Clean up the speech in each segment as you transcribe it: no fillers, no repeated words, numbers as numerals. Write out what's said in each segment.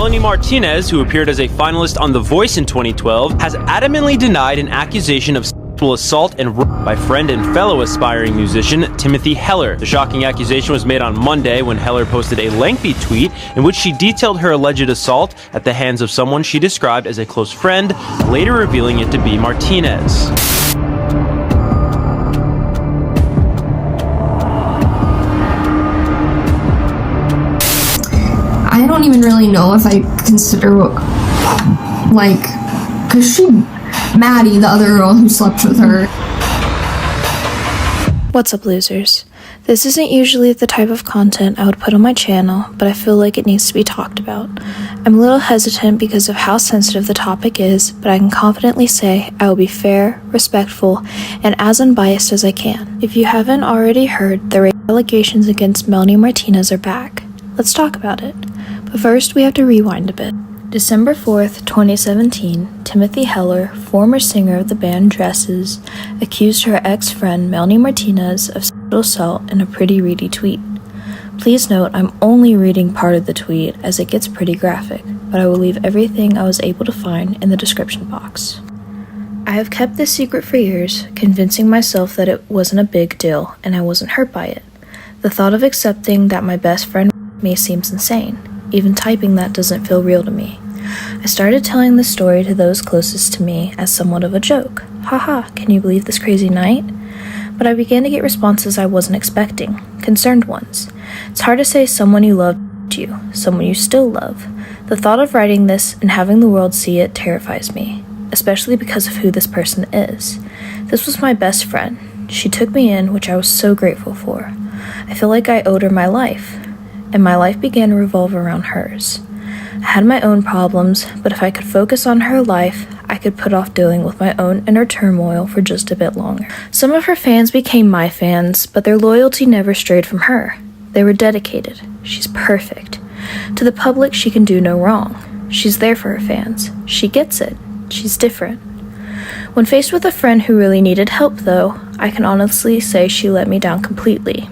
Melanie Martinez, who appeared as a finalist on The Voice in 2012, has adamantly denied an accusation of sexual assault and rape by friend and fellow aspiring musician Timothy Heller. The shocking accusation was made on Monday when Heller posted a lengthy tweet in which she detailed her alleged assault at the hands of someone she described as a close friend, later revealing it to be Martinez. I don't even really know if I consider, cause Maddie, the other girl who slept with her. What's up, losers? This isn't usually the type of content I would put on my channel, but I feel like it needs to be talked about. I'm a little hesitant because of how sensitive the topic is, but I can confidently say I will be fair, respectful, and as unbiased as I can. If you haven't already heard, the rape allegations against Melanie Martinez are back. Let's talk about it. But first, we have to rewind a bit. December 4th, 2017, Timothy Heller, former singer of the band Dresses, accused her ex-friend Melanie Martinez of sexual assault in a pretty ready tweet. Please note I'm only reading part of the tweet as it gets pretty graphic, but I will leave everything I was able to find in the description box. I have kept this secret for years, convincing myself that it wasn't a big deal and I wasn't hurt by it. The thought of accepting that my best friend me seems insane. Even typing that doesn't feel real to me. I started telling the story to those closest to me as somewhat of a joke. Haha, can you believe this crazy night? But I began to get responses I wasn't expecting, concerned ones. It's hard to say someone you loved you, someone you still love. The thought of writing this and having the world see it terrifies me, especially because of who this person is. This was my best friend. She took me in, which I was so grateful for. I feel like I owed her my life. And my life began to revolve around hers. I had my own problems, but if I could focus on her life, I could put off dealing with my own inner turmoil for just a bit longer. Some of her fans became my fans, but their loyalty never strayed from her. They were dedicated. She's perfect. To the public, she can do no wrong. She's there for her fans. She gets it. She's different. When faced with a friend who really needed help, though, I can honestly say she let me down completely.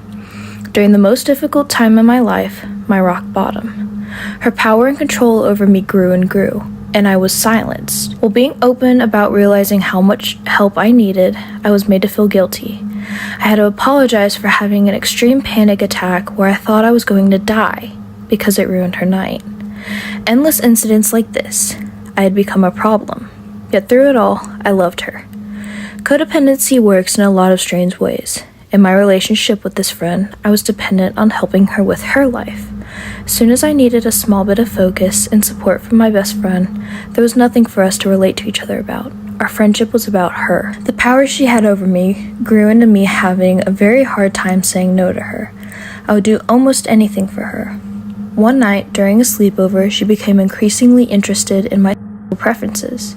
During the most difficult time in my life, my rock bottom. Her power and control over me grew and grew, and I was silenced. While being open about realizing how much help I needed, I was made to feel guilty. I had to apologize for having an extreme panic attack where I thought I was going to die because it ruined her night. Endless incidents like this. I had become a problem. Yet through it all, I loved her. Codependency works in a lot of strange ways. In my relationship with this friend, I was dependent on helping her with her life. As soon as I needed a small bit of focus and support from my best friend, there was nothing for us to relate to each other about. Our friendship was about her. The power she had over me grew into me having a very hard time saying no to her. I would do almost anything for her. One night, during a sleepover, she became increasingly interested in my sexual preferences.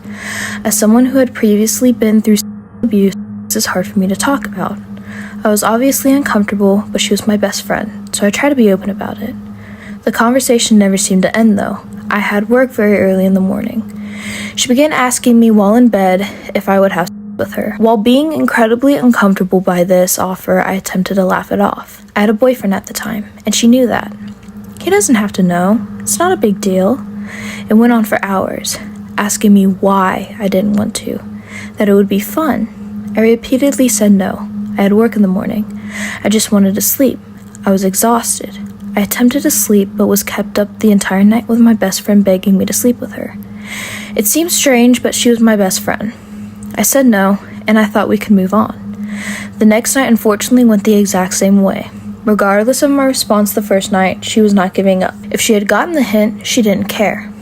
As someone who had previously been through abuse, this is hard for me to talk about. I was obviously uncomfortable, but she was my best friend, so I tried to be open about it. The conversation never seemed to end, though. I had work very early in the morning. She began asking me while in bed if I would have sex with her. While being incredibly uncomfortable by this offer, I attempted to laugh it off. I had a boyfriend at the time, and she knew that. He doesn't have to know. It's not a big deal. It went on for hours, asking me why I didn't want to, that it would be fun. I repeatedly said no. I had work in the morning. I just wanted to sleep. I was exhausted. I attempted to sleep, but was kept up the entire night with my best friend begging me to sleep with her. It seemed strange, but she was my best friend. I said no, and I thought we could move on. The next night, unfortunately, went the exact same way. Regardless of my response the first night, she was not giving up. If she had gotten the hint, she didn't care.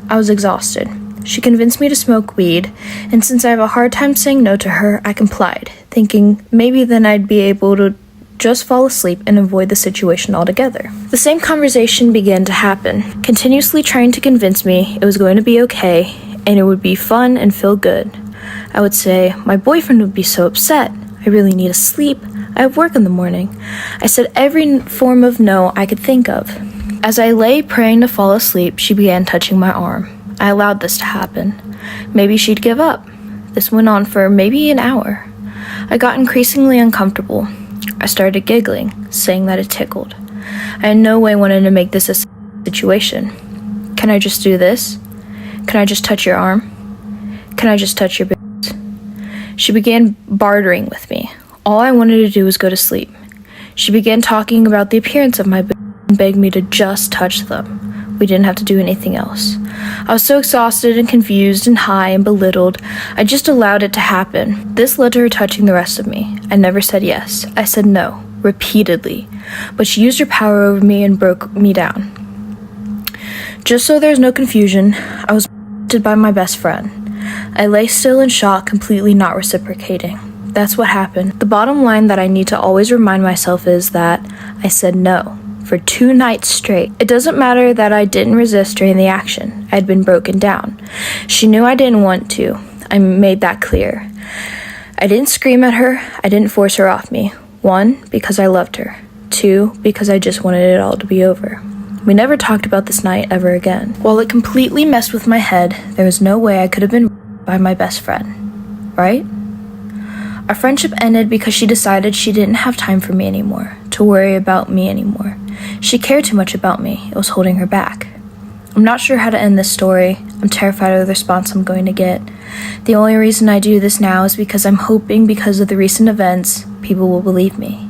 I was exhausted. She convinced me to smoke weed, and since I have a hard time saying no to her, I complied, thinking maybe then I'd be able to just fall asleep and avoid the situation altogether. The same conversation began to happen, continuously trying to convince me it was going to be okay, and it would be fun and feel good. I would say, my boyfriend would be so upset. I really need to sleep. I have work in the morning. I said every form of no I could think of. As I lay praying to fall asleep, she began touching my arm. I allowed this to happen. Maybe she'd give up. This went on for maybe an hour. I got increasingly uncomfortable. I started giggling, saying that it tickled. I in no way wanted to make this a situation. Can I just do this? Can I just touch your arm? Can I just touch your boobs? She began bartering with me. All I wanted to do was go to sleep. She began talking about the appearance of my boobs and begged me to just touch them. We didn't have to do anything else. I was so exhausted and confused and high and belittled, I just allowed it to happen. This led to her touching the rest of me. I never said yes. I said no, repeatedly. But she used her power over me and broke me down. Just so there's no confusion, I was by my best friend. I lay still in shock, completely not reciprocating. That's what happened. The bottom line that I need to always remind myself is that I said no for 2 nights straight. It doesn't matter that I didn't resist during the action. I had been broken down. She knew I didn't want to. I made that clear. I didn't scream at her. I didn't force her off me. 1, because I loved her. 2, because I just wanted it all to be over. We never talked about this night ever again. While it completely messed with my head, there was no way I could have been by my best friend. Right? Our friendship ended because she decided she didn't have time for me anymore, to worry about me anymore. She cared too much about me. It was holding her back. I'm not sure how to end this story. I'm terrified of the response I'm going to get. The only reason I do this now is because I'm hoping, because of the recent events, people will believe me.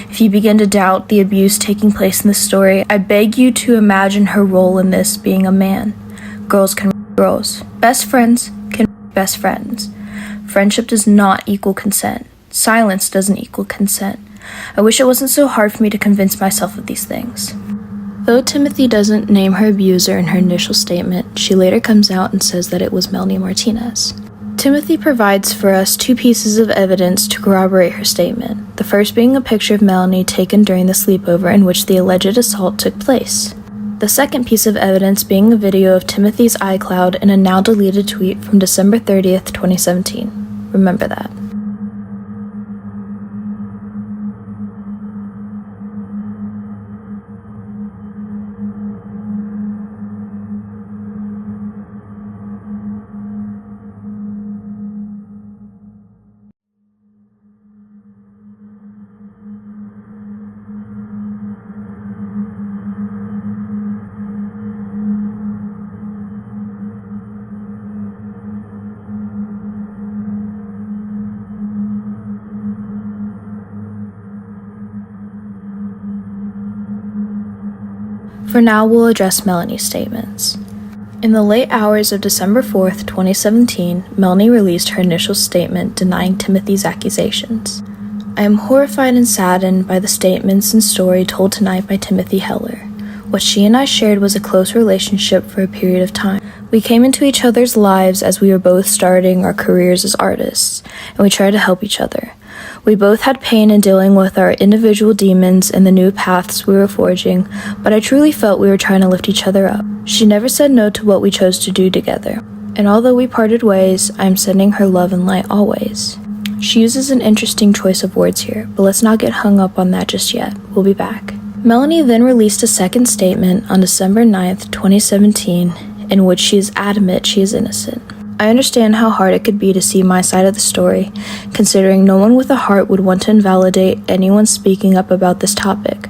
If you begin to doubt the abuse taking place in this story, I beg you to imagine her role in this being a man. Girls can girls. Best friends can best friends. Friendship does not equal consent. Silence doesn't equal consent. I wish it wasn't so hard for me to convince myself of these things. Though Timothy doesn't name her abuser in her initial statement, she later comes out and says that it was Melanie Martinez. Timothy provides for us 2 pieces of evidence to corroborate her statement, the first being a picture of Melanie taken during the sleepover in which the alleged assault took place. The second piece of evidence being a video of Timothy's iCloud in a now-deleted tweet from December 30th, 2017. Remember that. For now, we'll address Melanie's statements. In the late hours of December 4th, 2017, Melanie released her initial statement denying Timothy's accusations. I am horrified and saddened by the statements and story told tonight by Timothy Heller. What she and I shared was a close relationship for a period of time. We came into each other's lives as we were both starting our careers as artists, and we tried to help each other. We both had pain in dealing with our individual demons and the new paths we were forging, but I truly felt we were trying to lift each other up. She never said no to what we chose to do together, and although we parted ways, I am sending her love and light always. She uses an interesting choice of words here, but let's not get hung up on that just yet. We'll be back. Melanie then released a second statement on December 9th, 2017, in which she is adamant she is innocent. I understand how hard it could be to see my side of the story, considering no one with a heart would want to invalidate anyone speaking up about this topic.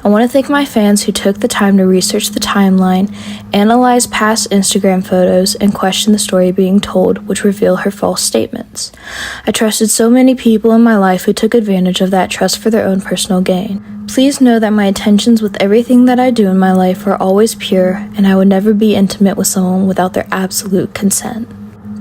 I want to thank my fans who took the time to research the timeline, analyze past Instagram photos, and question the story being told, which reveal her false statements. I trusted so many people in my life who took advantage of that trust for their own personal gain. Please know that my intentions with everything that I do in my life are always pure, and I would never be intimate with someone without their absolute consent.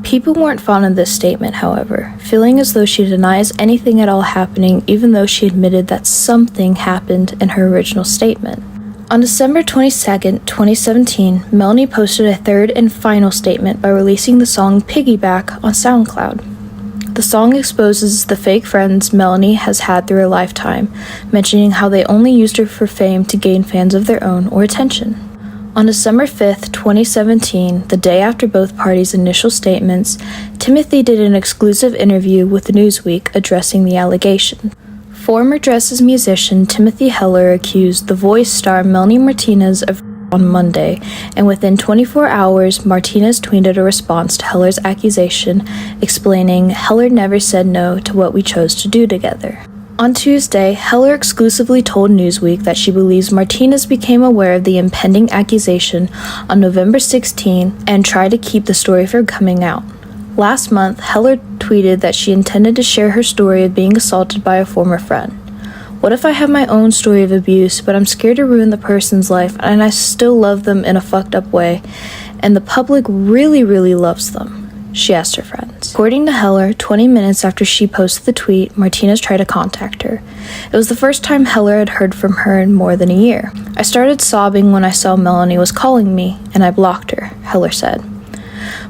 People weren't fond of this statement, however, feeling as though she denies anything at all happening even though she admitted that something happened in her original statement. On December 22nd, 2017, Melanie posted a third and final statement by releasing the song Piggyback on SoundCloud. The song exposes the fake friends Melanie has had through her lifetime, mentioning how they only used her for fame to gain fans of their own or attention. On December 5th, 2017, the day after both parties' initial statements, Timothy did an exclusive interview with Newsweek addressing the allegation. Former Dresses musician Timothy Heller accused The Voice star Melanie Martinez of on Monday, and within 24 hours, Martinez tweeted a response to Heller's accusation, explaining, "Heller never said no to what we chose to do together." On Tuesday, Heller exclusively told Newsweek that she believes Martinez became aware of the impending accusation on November 16 and tried to keep the story from coming out. Last month, Heller tweeted that she intended to share her story of being assaulted by a former friend. What if I have my own story of abuse, but I'm scared to ruin the person's life and I still love them in a fucked up way, and the public really, really loves them? She asked her friends. According to Heller, 20 minutes after she posted the tweet, Martinez tried to contact her. It was the first time Heller had heard from her in more than a year. I started sobbing when I saw Melanie was calling me, and I blocked her, Heller said.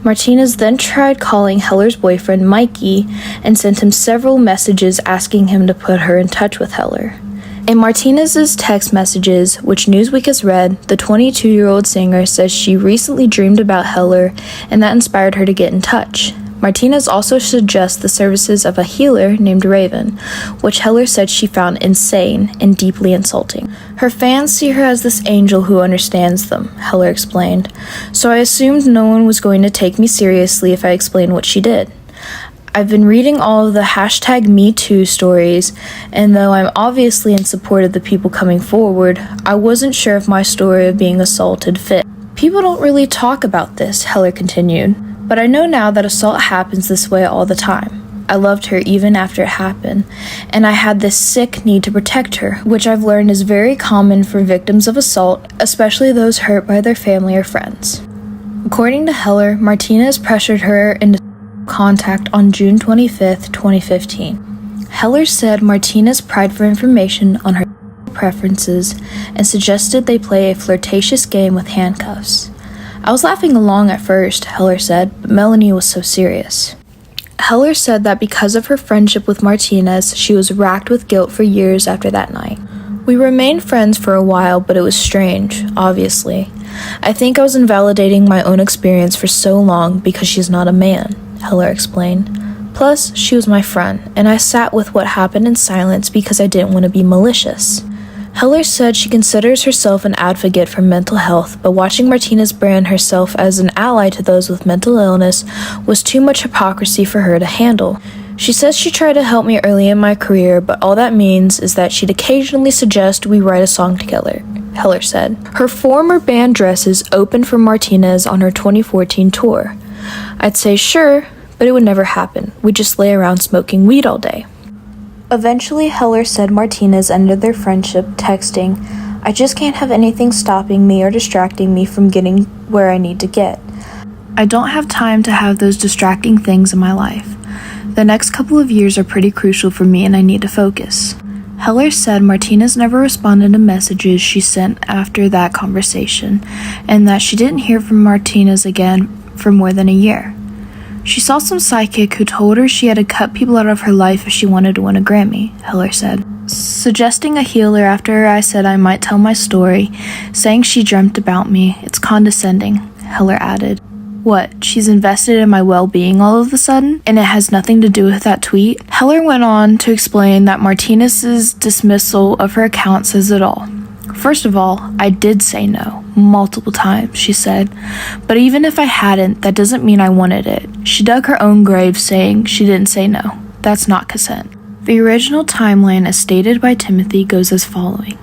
Martinez then tried calling Heller's boyfriend, Mikey, and sent him several messages asking him to put her in touch with Heller. In Martinez's text messages, which Newsweek has read, the 22-year-old singer says she recently dreamed about Heller and that inspired her to get in touch. Martinez also suggests the services of a healer named Raven, which Heller said she found insane and deeply insulting. Her fans see her as this angel who understands them, Heller explained, so I assumed no one was going to take me seriously if I explained what she did. I've been reading all of the #MeToo stories, and though I'm obviously in support of the people coming forward, I wasn't sure if my story of being assaulted fit. People don't really talk about this, Heller continued, but I know now that assault happens this way all the time. I loved her even after it happened, and I had this sick need to protect her, which I've learned is very common for victims of assault, especially those hurt by their family or friends. According to Heller, Martinez pressured her into contact on June 25, 2015. Heller said Martinez pried for information on her preferences and suggested they play a flirtatious game with handcuffs. I was laughing along at first, Heller said, but Melanie was so serious. Heller said that because of her friendship with Martinez, she was racked with guilt for years after that night. We remained friends for a while, but it was strange, obviously. I think I was invalidating my own experience for so long because she's not a man, Heller explained. Plus, she was my friend, and I sat with what happened in silence because I didn't want to be malicious. Heller said she considers herself an advocate for mental health, but watching Martinez brand herself as an ally to those with mental illness was too much hypocrisy for her to handle. She says she tried to help me early in my career, but all that means is that she'd occasionally suggest we write a song together, Heller said. Her former band dresses opened for Martinez on her 2014 tour. I'd say sure, but it would never happen. We'd just lay around smoking weed all day. Eventually, Heller said Martinez ended their friendship, texting, I just can't have anything stopping me or distracting me from getting where I need to get. I don't have time to have those distracting things in my life. The next couple of years are pretty crucial for me and I need to focus. Heller said Martinez never responded to messages she sent after that conversation, and that she didn't hear from Martinez again for more than a year. She saw some psychic who told her she had to cut people out of her life if she wanted to win a Grammy, Heller said. Suggesting a healer after I said I might tell my story, saying she dreamt about me, it's condescending, Heller added. What, she's invested in my well-being all of a sudden, and it has nothing to do with that tweet? Heller went on to explain that Martinez's dismissal of her account says it all. First of all, I did say no, multiple times, she said, but even if I hadn't, that doesn't mean I wanted it. She dug her own grave saying she didn't say no. That's not consent. The original timeline as stated by Timothy goes as following.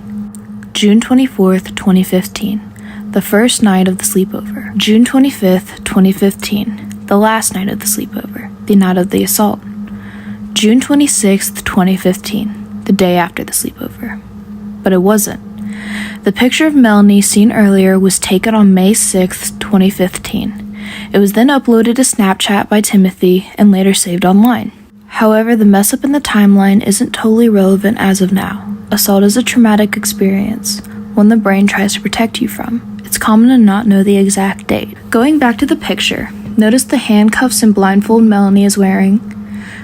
June 24th, 2015. The first night of the sleepover. June 25th, 2015. The last night of the sleepover. The night of the assault. June 26th, 2015. The day after the sleepover. But it wasn't. The picture of Melanie seen earlier was taken on May 6th, 2015. It was then uploaded to Snapchat by Timothy and later saved online. However, the mess up in the timeline isn't totally relevant as of now. Assault is a traumatic experience, one the brain tries to protect you from. It's common to not know the exact date. Going back to the picture, notice the handcuffs and blindfold Melanie is wearing.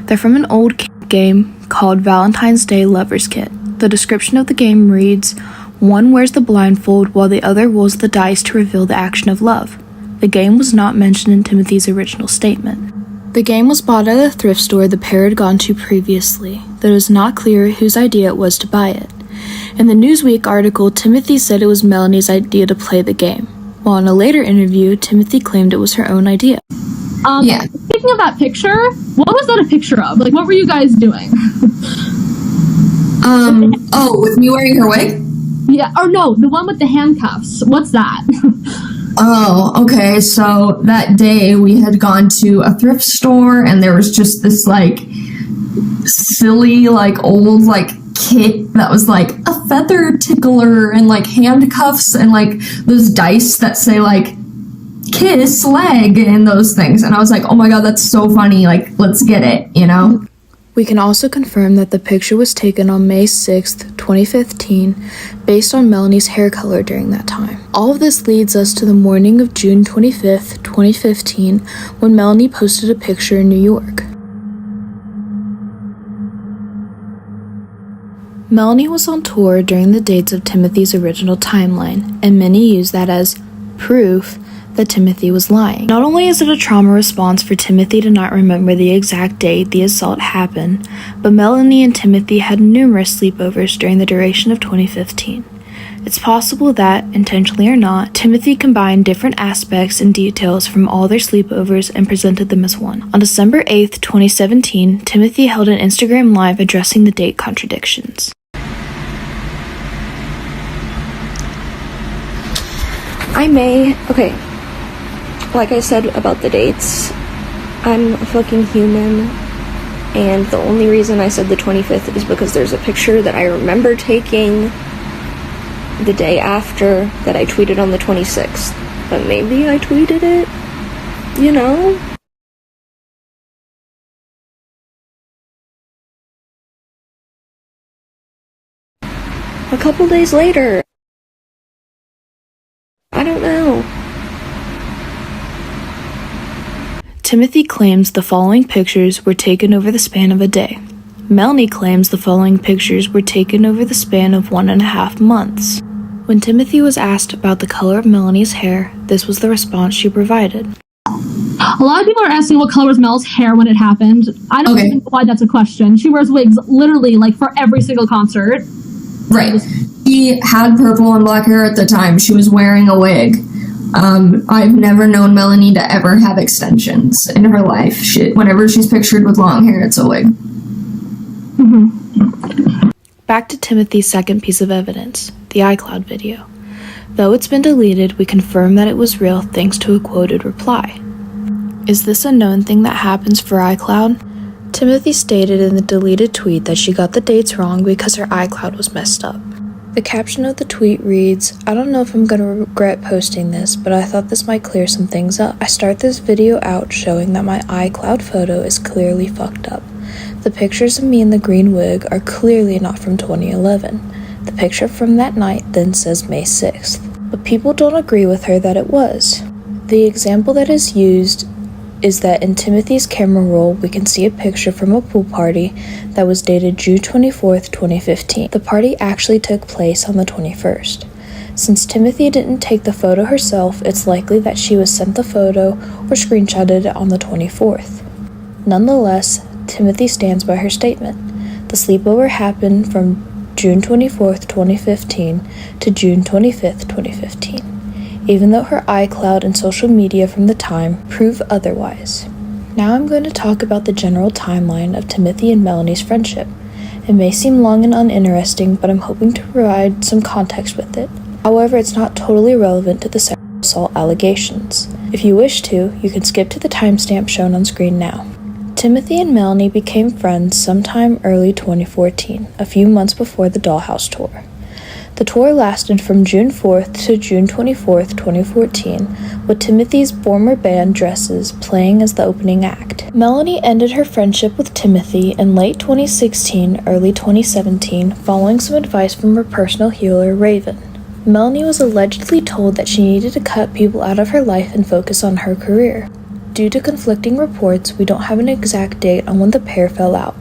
They're from an old game called Valentine's Day Lover's Kit. The description of the game reads, one wears the blindfold while the other rolls the dice to reveal the action of love. The game was not mentioned in Timothy's original statement. The game was bought at a thrift store the pair had gone to previously, though it is not clear whose idea it was to buy it. In the Newsweek article, Timothy said it was Melanie's idea to play the game, while in a later interview, Timothy claimed it was her own idea. Yeah. Speaking of that picture, what was that a picture of? Like, what were you guys doing? Oh, with me wearing her wig? Yeah, or no, the one with the handcuffs. What's that? Oh, okay. So that day we had gone to a thrift store and there was just this like silly like old like kit that was like a feather tickler and like handcuffs and like those dice that say like kiss leg and those things. And I was like, oh my god, that's so funny. Like, let's get it, you know? We can also confirm that the picture was taken on May 6th, 2015, based on Melanie's hair color during that time. All of this leads us to the morning of June 25th, 2015, when Melanie posted a picture in New York. Melanie was on tour during the dates of Timothy's original timeline, and many use that as proof that Timothy was lying. Not only is it a trauma response for Timothy to not remember the exact date the assault happened, but Melanie and Timothy had numerous sleepovers during the duration of 2015. It's possible that, intentionally or not, Timothy combined different aspects and details from all their sleepovers and presented them as one. On December 8th, 2017, Timothy held an Instagram Live addressing the date contradictions. Like I said about the dates, I'm a fucking human, and the only reason I said the 25th is because there's a picture that I remember taking the day after that I tweeted on the 26th. But maybe I tweeted it, you know? A couple days later. I don't know. Timothy claims the following pictures were taken over the span of a day. Melanie claims the following pictures were taken over the span of 1.5 months. When Timothy was asked about the color of Melanie's hair, this was the response she provided. A lot of people are asking what color was Mel's hair when it happened. I don't even know why that's a question. She wears wigs literally like for every single concert. Right. She had purple and black hair at the time. She was wearing a wig. I've never known Melanie to ever have extensions in her life. Whenever she's pictured with long hair, it's a wig. Back to Timothy's second piece of evidence, the iCloud video. Though it's been deleted, we confirm that it was real thanks to a quoted reply. Is this a known thing that happens for iCloud? Timothy stated in the deleted tweet that she got the dates wrong because her iCloud was messed up. The caption of the tweet reads, "I don't know if I'm going to regret posting this, but I thought this might clear some things up. I start this video out showing that my iCloud photo is clearly fucked up. The pictures of me in the green wig are clearly not from 2011. The picture from that night then says May 6th. But people don't agree with her that it was. The example that is used is that in Timothy's camera roll, we can see a picture from a pool party that was dated June 24th, 2015. The party actually took place on the 21st. Since Timothy didn't take the photo herself, it's likely that she was sent the photo or screenshotted it on the 24th. Nonetheless, Timothy stands by her statement. The sleepover happened from June 24th, 2015 to June 25th, 2015. Even though her iCloud and social media from the time prove otherwise. Now I'm going to talk about the general timeline of Timothy and Melanie's friendship. It may seem long and uninteresting, but I'm hoping to provide some context with it. However, it's not totally relevant to the sexual assault allegations. If you wish to, you can skip to the timestamp shown on screen now. Timothy and Melanie became friends sometime early 2014, a few months before the Dollhouse tour. The tour lasted from June 4th to June 24th, 2014, with Timothy's former band Dresses playing as the opening act. Melanie ended her friendship with Timothy in late 2016, early 2017, following some advice from her personal healer, Raven. Melanie was allegedly told that she needed to cut people out of her life and focus on her career. Due to conflicting reports, we don't have an exact date on when the pair fell out.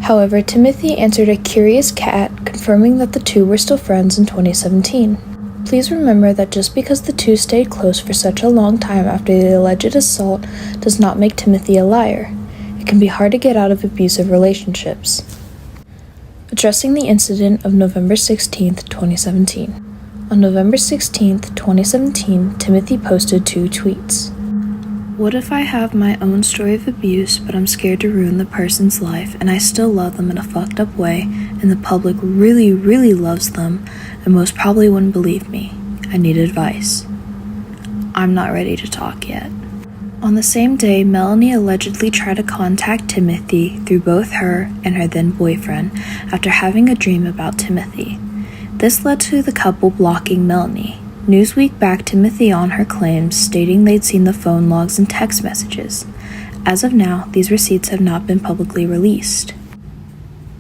However, Timothy answered a curious cat, confirming that the two were still friends in 2017. Please remember that just because the two stayed close for such a long time after the alleged assault does not make Timothy a liar. It can be hard to get out of abusive relationships. Addressing the incident of November 16th, 2017. On November 16th, 2017, Timothy posted 2 tweets. What if I have my own story of abuse, but I'm scared to ruin the person's life, and I still love them in a fucked up way, and the public really, really loves them, and most probably wouldn't believe me? I need advice. I'm not ready to talk yet. On the same day, Melanie allegedly tried to contact Timothy through both her and her then boyfriend after having a dream about Timothy. This led to the couple blocking Melanie. Newsweek backed Timothy on her claims, stating they'd seen the phone logs and text messages. As of now, these receipts have not been publicly released.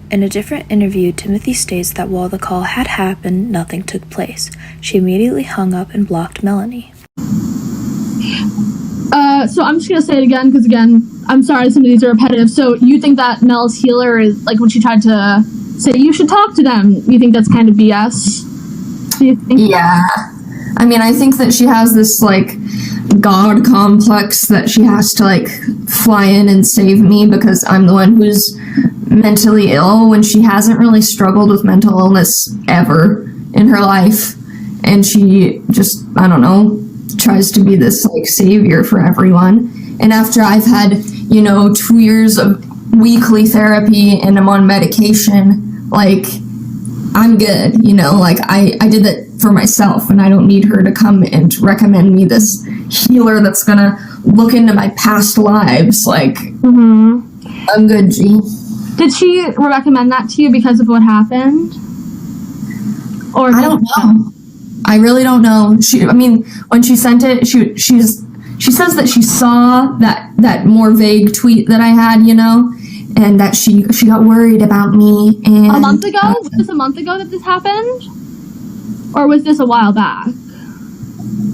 In a different interview, Timothy states that while the call had happened, nothing took place. She immediately hung up and blocked Melanie. So I'm just gonna say it again, because again, I'm sorry, some of these are repetitive. So you think that Mel's healer is, like, when she tried to say you should talk to them, you think that's kind of BS? Do you think? Yeah. I mean, I think that she has this, like, God complex that she has to, like, fly in and save me because I'm the one who's mentally ill, when she hasn't really struggled with mental illness ever in her life. And she just, I don't know, tries to be this, like, savior for everyone. And after I've had, 2 years of weekly therapy and I'm on medication, like, I'm good, like, I did that for myself, and I don't need her to come and recommend me this healer that's gonna look into my past lives. Like, I'm good, G. Did she recommend that to you because of what happened? Or I don't know. I really don't know. When she sent it, she says that she saw that more vague tweet that I had, and that she got worried about me. And a month ago? Was this a month ago that this happened? Or was this a while back?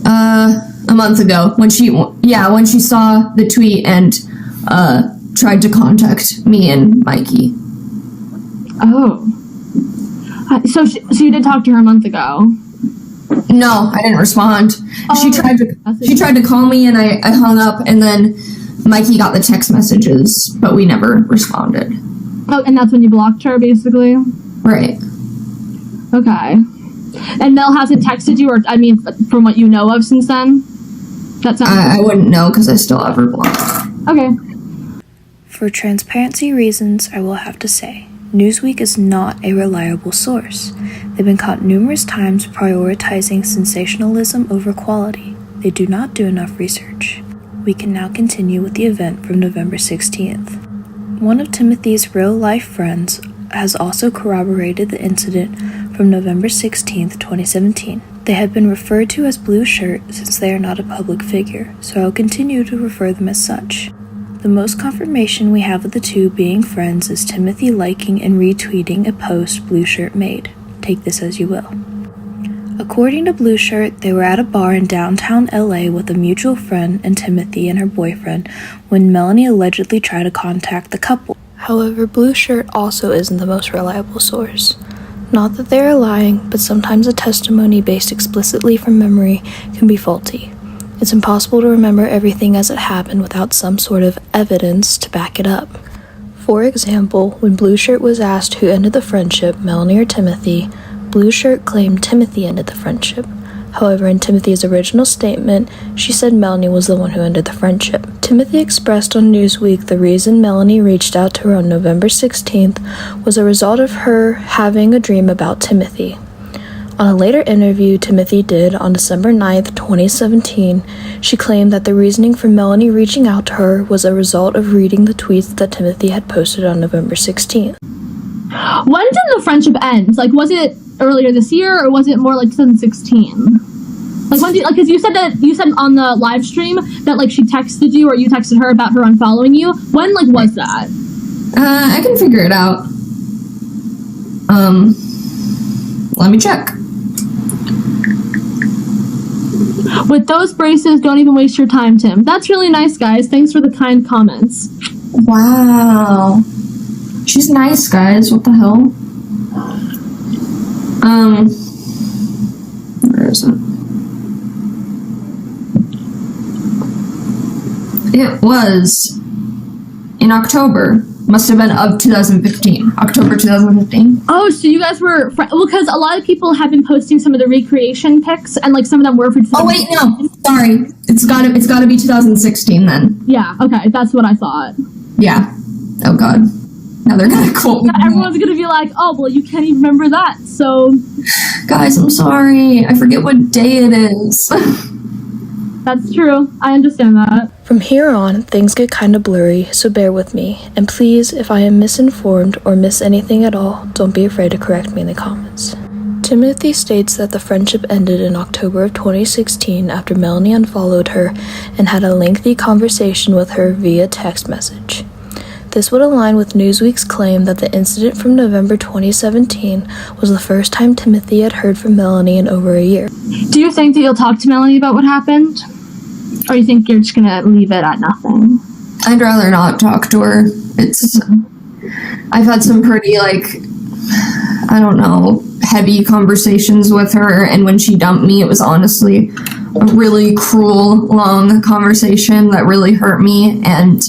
A month ago, when she saw the tweet and tried to contact me and Mikey. Oh. So you did talk to her a month ago? No, I didn't respond. Oh, she tried to call me, and I hung up, and then Mikey got the text messages, but we never responded. Oh, and that's when you blocked her, basically? Right. Okay. And Mel hasn't texted you, or, from what you know of since then? That sounds I wouldn't know, because I still have her blocked. Okay. For transparency reasons, I will have to say, Newsweek is not a reliable source. They've been caught numerous times prioritizing sensationalism over quality. They do not do enough research. We can now continue with the event from November 16th. One of Timothy's real-life friends has also corroborated the incident from November 16th, 2017. They have been referred to as Blue Shirt since they are not a public figure, so I will continue to refer them as such. The most confirmation we have of the two being friends is Timothy liking and retweeting a post Blue Shirt made. Take this as you will. According to Blue Shirt, they were at a bar in downtown LA with a mutual friend and Timothy and her boyfriend when Melanie allegedly tried to contact the couple. However, Blue Shirt also isn't the most reliable source. Not that they are lying, but sometimes a testimony based explicitly from memory can be faulty. It's impossible to remember everything as it happened without some sort of evidence to back it up. For example, when Blue Shirt was asked who ended the friendship, Melanie or Timothy, Blue Shirt claimed Timothy ended the friendship. However, in Timothy's original statement, she said Melanie was the one who ended the friendship. Timothy expressed on Newsweek the reason Melanie reached out to her on November 16th was a result of her having a dream about Timothy. On a later interview Timothy did on December 9th, 2017, she claimed that the reasoning for Melanie reaching out to her was a result of reading the tweets that Timothy had posted on November 16th. When did the friendship end? Like, was it earlier this year, or was it more like 2016? Like, when did, like, because you said on the live stream that, like, she texted you or you texted her about her unfollowing you. When, like, was that? I can figure it out. Let me check. With those braces, don't even waste your time, Tim. That's really nice, guys. Thanks for the kind comments. Wow. She's nice, guys. What the hell? Where is it? It was in October. Must have been of 2015. October 2015. Oh, so you guys were... well, because a lot of people have been posting some of the recreation pics, and, like, some of them were for... Oh, wait, no. Sorry, it's gotta be 2016 then. Yeah, okay, that's what I thought. Yeah. Oh god. Now they're gonna quote me. Everyone's gonna be like, oh, well, you can't even remember that, so... Guys, I'm sorry. I forget what day it is. That's true. I understand that. From here on, things get kinda blurry, so bear with me. And please, if I am misinformed or miss anything at all, don't be afraid to correct me in the comments. Timothy states that the friendship ended in October of 2016 after Melanie unfollowed her and had a lengthy conversation with her via text message. This would align with Newsweek's claim that the incident from November 2017 was the first time Timothy had heard from Melanie in over a year. Do you think that you'll talk to Melanie about what happened? Or you think you're just gonna leave it at nothing? I'd rather not talk to her. I've had some pretty, I don't know, heavy conversations with her, and when she dumped me, it was honestly a really cruel, long conversation that really hurt me, and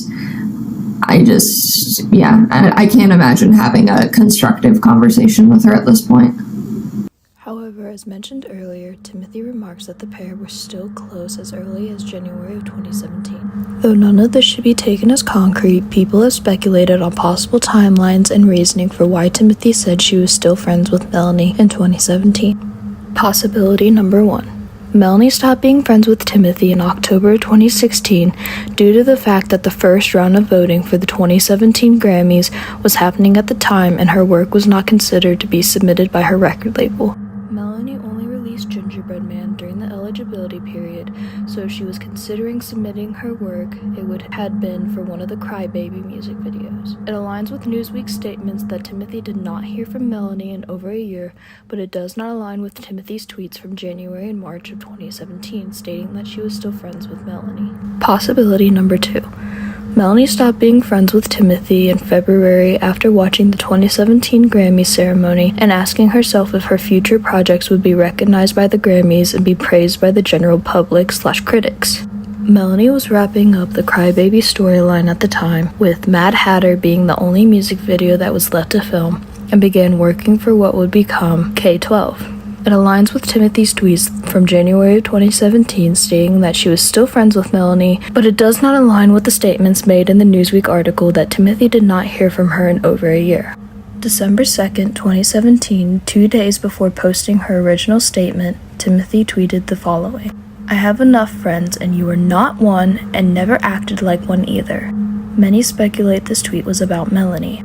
I can't imagine having a constructive conversation with her at this point. However, as mentioned earlier, Timothy remarks that the pair were still close as early as January of 2017. Though none of this should be taken as concrete, people have speculated on possible timelines and reasoning for why Timothy said she was still friends with Melanie in 2017. Possibility number 1. Melanie stopped being friends with Timothy in October 2016 due to the fact that the first round of voting for the 2017 Grammys was happening at the time and her work was not considered to be submitted by her record label. Melanie only released Gingerbread Man during the eligibility period, so if she was considering submitting her work, it would have been for one of the Crybaby music videos. It aligns with Newsweek's statements that Timothy did not hear from Melanie in over a year, but it does not align with Timothy's tweets from January and March of 2017 stating that she was still friends with Melanie. Possibility number 2. Melanie stopped being friends with Timothy in February after watching the 2017 Grammy ceremony and asking herself if her future projects would be recognized by the Grammys and be praised by the general public/critics. Melanie was wrapping up the Crybaby storyline at the time, with Mad Hatter being the only music video that was left to film, and began working for what would become K-12. It aligns with Timothy's tweets from January of 2017 stating that she was still friends with Melanie, but it does not align with the statements made in the Newsweek article that Timothy did not hear from her in over a year. December 2nd, 2017, 2 days before posting her original statement, Timothy tweeted the following: "I have enough friends and you are not one and never acted like one either." Many speculate this tweet was about Melanie.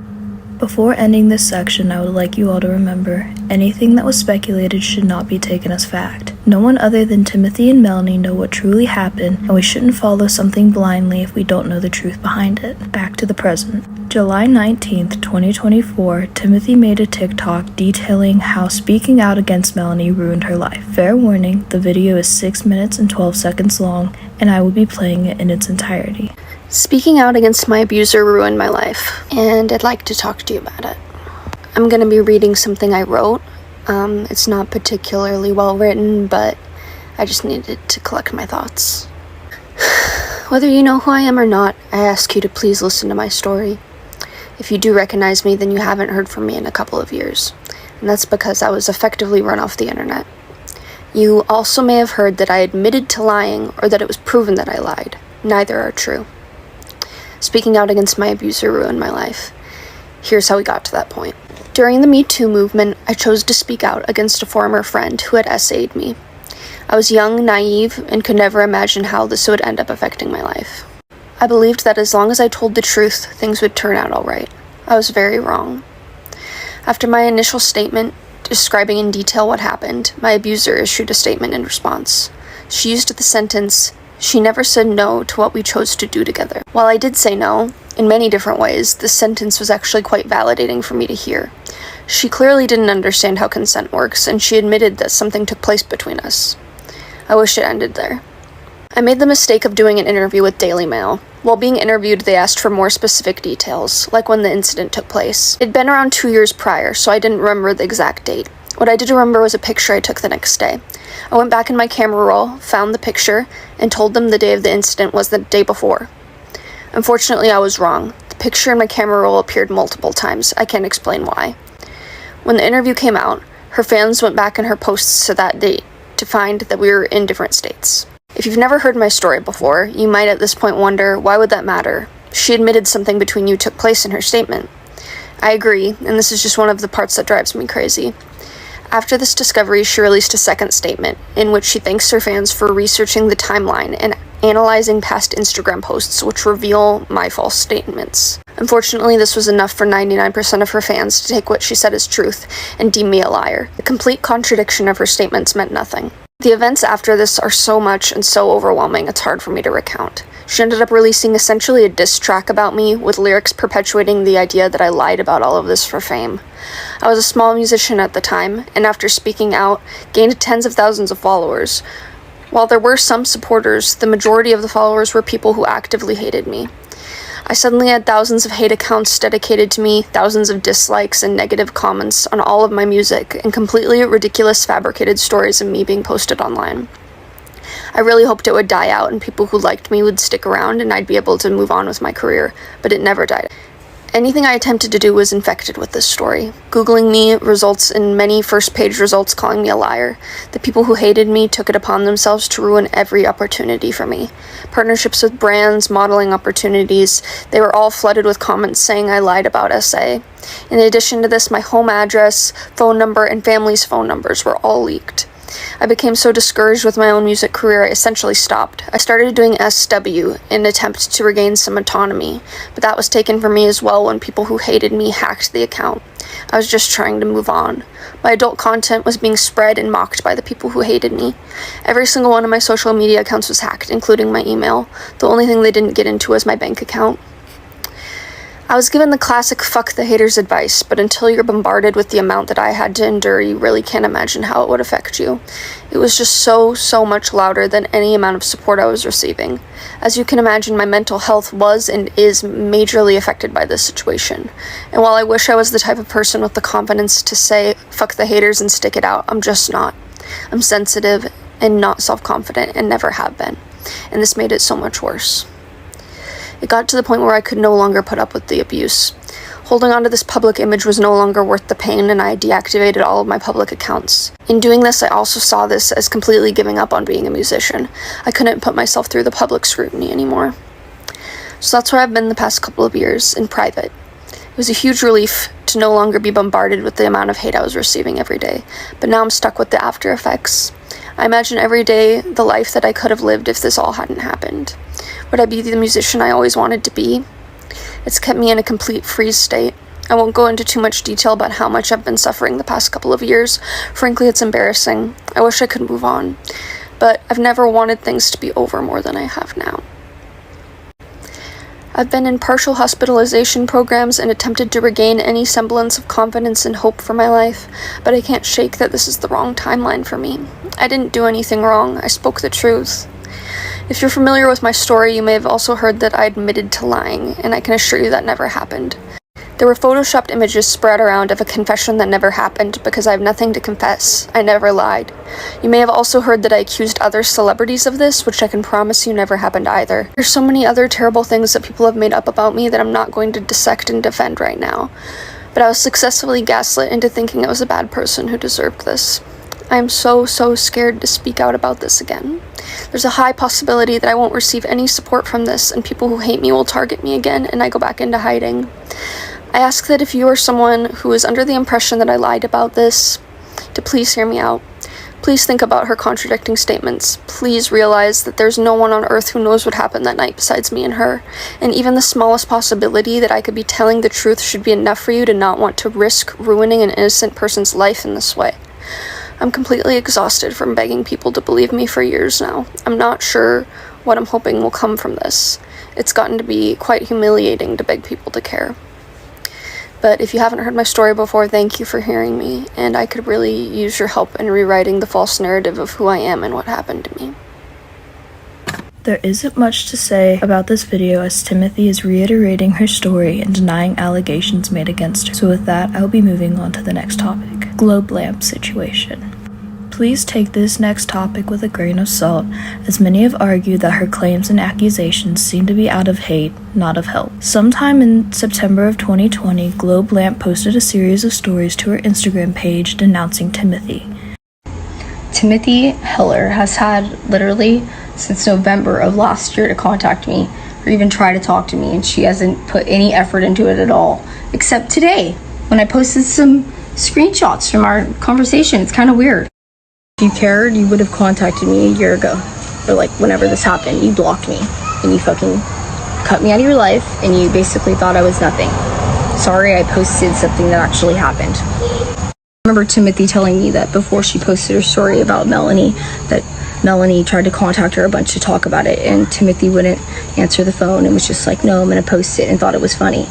Before ending this section, I would like you all to remember, anything that was speculated should not be taken as fact. No one other than Timothy and Melanie know what truly happened, and we shouldn't follow something blindly if we don't know the truth behind it. Back to the present. July 19th, 2024, Timothy made a TikTok detailing how speaking out against Melanie ruined her life. Fair warning, the video is 6 minutes and 12 seconds long, and I will be playing it in its entirety. Speaking out against my abuser ruined my life, and I'd like to talk to you about it. I'm gonna be reading something I wrote. It's not particularly well written, but I just needed to collect my thoughts. Whether you know who I am or not, I ask you to please listen to my story. If you do recognize me, then you haven't heard from me in a couple of years, and that's because I was effectively run off the internet. You also may have heard that I admitted to lying or that it was proven that I lied. Neither are true. Speaking out against my abuser ruined my life. Here's how we got to that point. During the Me Too movement, I chose to speak out against a former friend who had essayed me. I was young, naive, and could never imagine how this would end up affecting my life. I believed that as long as I told the truth, things would turn out all right. I was very wrong. After my initial statement, describing in detail what happened, my abuser issued a statement in response. She used the sentence, "She never said no to what we chose to do together." While I did say no, in many different ways, this sentence was actually quite validating for me to hear. She clearly didn't understand how consent works, and she admitted that something took place between us. I wish it ended there. I made the mistake of doing an interview with Daily Mail. While being interviewed, they asked for more specific details, like when the incident took place. It'd been around 2 years prior, so I didn't remember the exact date. What I did remember was a picture I took the next day. I went back in my camera roll, found the picture, and told them the day of the incident was the day before. Unfortunately, I was wrong. The picture in my camera roll appeared multiple times. I can't explain why. When the interview came out, her fans went back in her posts to that date to find that we were in different states. If you've never heard my story before, you might at this point wonder, why would that matter? She admitted something between you took place in her statement. I agree, and this is just one of the parts that drives me crazy. After this discovery, she released a second statement, in which she thanks her fans for researching the timeline and analyzing past Instagram posts which reveal my false statements. Unfortunately, this was enough for 99% of her fans to take what she said as truth and deem me a liar. The complete contradiction of her statements meant nothing. The events after this are so much and so overwhelming, it's hard for me to recount. She ended up releasing essentially a diss track about me, with lyrics perpetuating the idea that I lied about all of this for fame. I was a small musician at the time, and after speaking out, gained tens of thousands of followers. While there were some supporters, the majority of the followers were people who actively hated me. I suddenly had thousands of hate accounts dedicated to me, thousands of dislikes and negative comments on all of my music, and completely ridiculous fabricated stories of me being posted online. I really hoped it would die out and people who liked me would stick around and I'd be able to move on with my career, but it never died. Anything I attempted to do was infected with this story. Googling me results in many first-page results calling me a liar. The people who hated me took it upon themselves to ruin every opportunity for me. Partnerships with brands, modeling opportunities, they were all flooded with comments saying I lied about SA. In addition to this, my home address, phone number, and family's phone numbers were all leaked. I became so discouraged with my own music career I essentially stopped. I started doing SW in an attempt to regain some autonomy, but that was taken from me as well when people who hated me hacked the account. I was just trying to move on. My adult content was being spread and mocked by the people who hated me. Every single one of my social media accounts was hacked, including my email. The only thing they didn't get into was my bank account. I was given the classic fuck the haters advice, but until you're bombarded with the amount that I had to endure, you really can't imagine how it would affect you. It was just so much louder than any amount of support I was receiving. As you can imagine, my mental health was and is majorly affected by this situation. And while I wish I was the type of person with the confidence to say fuck the haters and stick it out, I'm just not. I'm sensitive and not self-confident and never have been. And this made it so much worse. It got to the point where I could no longer put up with the abuse. Holding on to this public image was no longer worth the pain, and I deactivated all of my public accounts. In doing this, I also saw this as completely giving up on being a musician. I couldn't put myself through the public scrutiny anymore. So that's where I've been the past couple of years, in private. It was a huge relief to no longer be bombarded with the amount of hate I was receiving every day, but now I'm stuck with the after effects. I imagine every day the life that I could have lived if this all hadn't happened. Would I be the musician I always wanted to be? It's kept me in a complete freeze state. I won't go into too much detail about how much I've been suffering the past couple of years. Frankly, it's embarrassing. I wish I could move on. But I've never wanted things to be over more than I have now. I've been in partial hospitalization programs and attempted to regain any semblance of confidence and hope for my life, but I can't shake that this is the wrong timeline for me. I didn't do anything wrong. I spoke the truth. If you're familiar with my story, you may have also heard that I admitted to lying, and I can assure you that never happened. There were photoshopped images spread around of a confession that never happened because I have nothing to confess. I never lied. You may have also heard that I accused other celebrities of this, which I can promise you never happened either. There's so many other terrible things that people have made up about me that I'm not going to dissect and defend right now. But I was successfully gaslit into thinking I was a bad person who deserved this. I am so scared to speak out about this again. There's a high possibility that I won't receive any support from this, and people who hate me will target me again, and I go back into hiding. I ask that if you are someone who is under the impression that I lied about this, to please hear me out. Please think about her contradicting statements. Please realize that there's no one on earth who knows what happened that night besides me and her, and even the smallest possibility that I could be telling the truth should be enough for you to not want to risk ruining an innocent person's life in this way. I'm completely exhausted from begging people to believe me for years now. I'm not sure what I'm hoping will come from this. It's gotten to be quite humiliating to beg people to care. But if you haven't heard my story before, thank you for hearing me, and I could really use your help in rewriting the false narrative of who I am and what happened to me. There isn't much to say about this video as Timothy is reiterating her story and denying allegations made against her. So with that, I'll be moving on to the next topic, Globelamp situation. Please take this next topic with a grain of salt, as many have argued that her claims and accusations seem to be out of hate, not of help. Sometime in September of 2020, Globelamp posted a series of stories to her Instagram page denouncing Timothy. Timothy Heller has had literally since November of last year to contact me or even try to talk to me, and she hasn't put any effort into it at all, except today when I posted some screenshots from our conversation. It's kind of weird. If you cared, you would have contacted me a year ago, or like whenever this happened. You blocked me and you fucking cut me out of your life, and you basically thought I was nothing. Sorry, I posted something that actually happened. I remember Timothy telling me that before she posted her story about Melanie, that Melanie tried to contact her a bunch to talk about it, and Timothy wouldn't answer the phone and was just like, no, I'm gonna post it, and thought it was funny.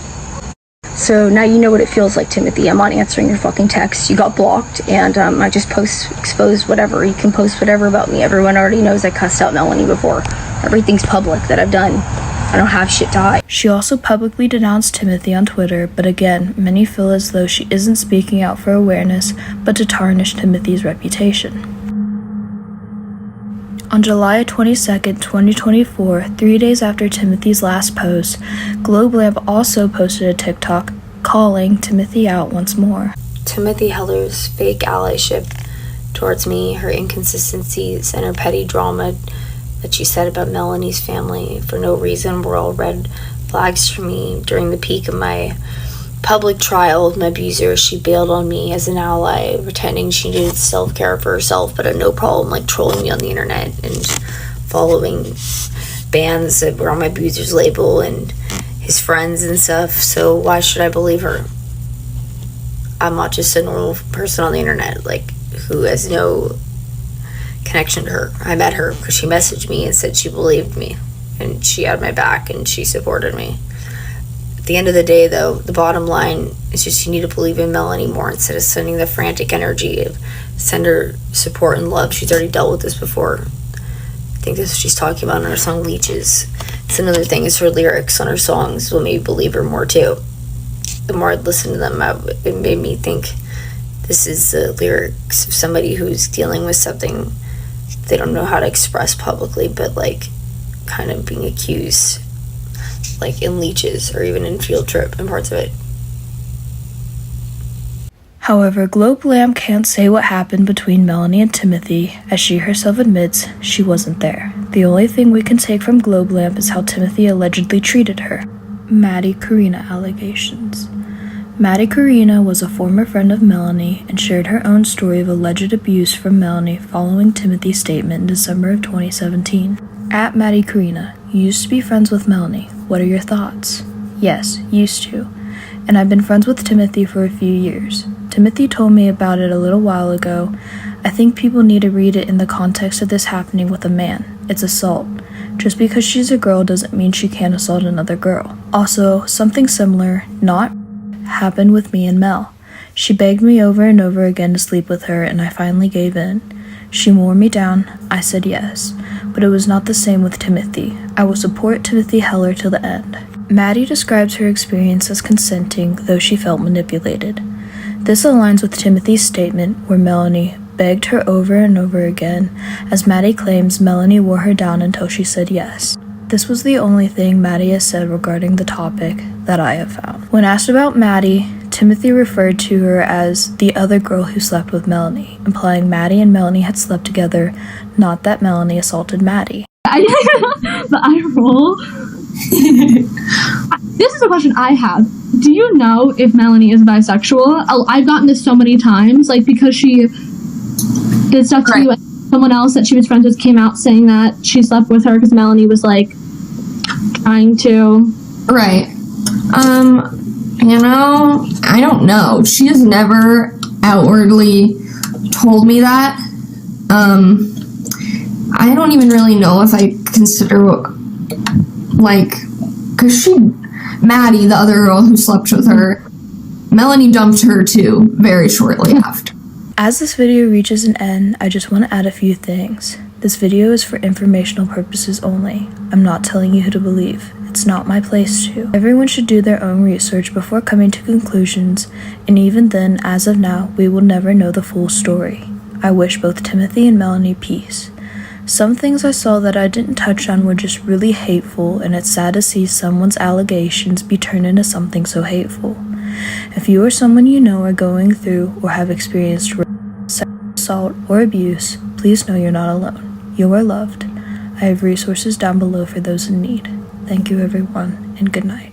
So now you know what it feels like, Timothy. I'm not answering your fucking text. You got blocked, and I just exposed whatever. You can post whatever about me. Everyone already knows I cussed out Melanie before. Everything's public that I've done. I don't have shit to hide. She also publicly denounced Timothy on Twitter, but again, many feel as though she isn't speaking out for awareness, but to tarnish Timothy's reputation. On July 22nd, 2024, 3 days after Timothy's last post, Globelamp also posted a TikTok calling Timothy out once more. Timothy Heller's fake allyship towards me, her inconsistencies, and her petty drama that she said about Melanie's family for no reason were all red flags for me. During the peak of my public trial with my abuser, she bailed on me as an ally, pretending she needed self-care for herself, but had no problem like trolling me on the internet and following bands that were on my abuser's label and his friends and stuff. So why should I believe her? I'm not just a normal person on the internet like who has no connection to her. I met her because she messaged me and said she believed me and she had my back and she supported me. At the end of the day, though, the bottom line is just you need to believe in Melanie more instead of sending the frantic energy. Send her support and love. She's already dealt with this before. I think that's what she's talking about in her song Leeches. It's another thing is her lyrics on her songs will maybe believe her more too. The more I'd listen to them, it made me think this is the lyrics of somebody who's dealing with something they don't know how to express publicly, but like kind of being accused, like in Leeches or even in Field Trip and parts of it. However, Globelamp can't say what happened between Melanie and Timothy, as she herself admits she wasn't there. The only thing we can take from Globelamp is how Timothy allegedly treated her. Maddie Carina allegations. Maddie Carina was a former friend of Melanie and shared her own story of alleged abuse from Melanie following Timothy's statement in December of 2017. At Maddie Carina, you used to be friends with Melanie. What are your thoughts? Yes, used to. And I've been friends with Timothy for a few years. Timothy told me about it a little while ago. I think people need to read it in the context of this happening with a man. It's assault. Just because she's a girl doesn't mean she can't assault another girl. Also, something similar, not happened with me and Mel. She begged me over and over again to sleep with her, and I finally gave in. She wore me down. I said yes. But it was not the same with Timothy. I will support Timothy Heller till the end. Maddie describes her experience as consenting, though she felt manipulated. This aligns with Timothy's statement, where Melanie begged her over and over again, as Maddie claims Melanie wore her down until she said yes. This was the only thing Maddie has said regarding the topic that I have found. When asked about Maddie, Timothy referred to her as the other girl who slept with Melanie, implying Maddie and Melanie had slept together, not that Melanie assaulted Maddie. The eye roll. This is a question I have. Do you know if Melanie is bisexual? I've gotten this so many times, like because she did stuff to you, and someone else that she was friends with came out saying that she slept with her because Melanie was like trying to. Right. You know, I don't know. She has never outwardly told me that. I don't even really know if I consider, like, because Maddie, the other girl who slept with her, Melanie dumped her too very shortly after. As this video reaches an end, I just want to add a few things. This video is for informational purposes only. I'm not telling you who to believe. It's not my place to. Everyone should do their own research before coming to conclusions, and even then, as of now, we will never know the full story. I wish both Timothy and Melanie peace. Some things I saw that I didn't touch on were just really hateful, and it's sad to see someone's allegations be turned into something so hateful. If you or someone you know are going through or have experienced rape, sexual assault, or abuse, please know you're not alone. You are loved. I have resources down below for those in need. Thank you, everyone, and good night.